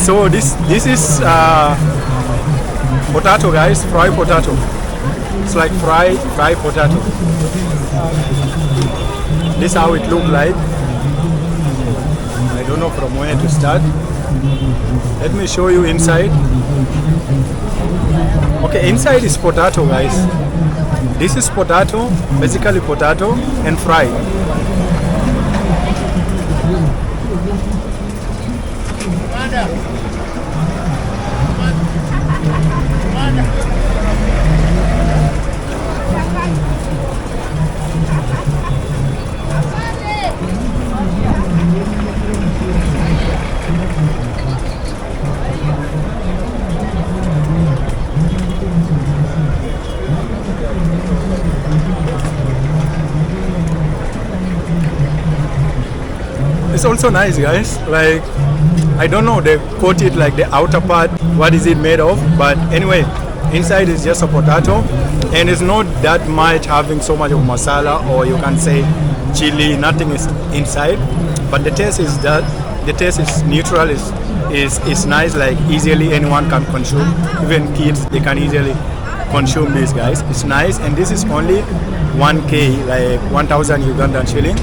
So this is potato, guys, fried potato. It's like fried potato. This is how it looks like. I don't know from where to start. Let me show you inside. Okay, inside is potato, guys. This is potato, basically potato and fried. It's also nice, guys. Like, I don't know, they coat it like the outer part, what is it made of, but anyway, inside is just a potato, and it's not that much having so much of masala, or you can say chili, nothing is inside, but the taste is neutral, is nice, like easily anyone can consume, even kids, they can easily consume this, guys. It's nice, and this is only 1k, like 1,000 Ugandan shilling.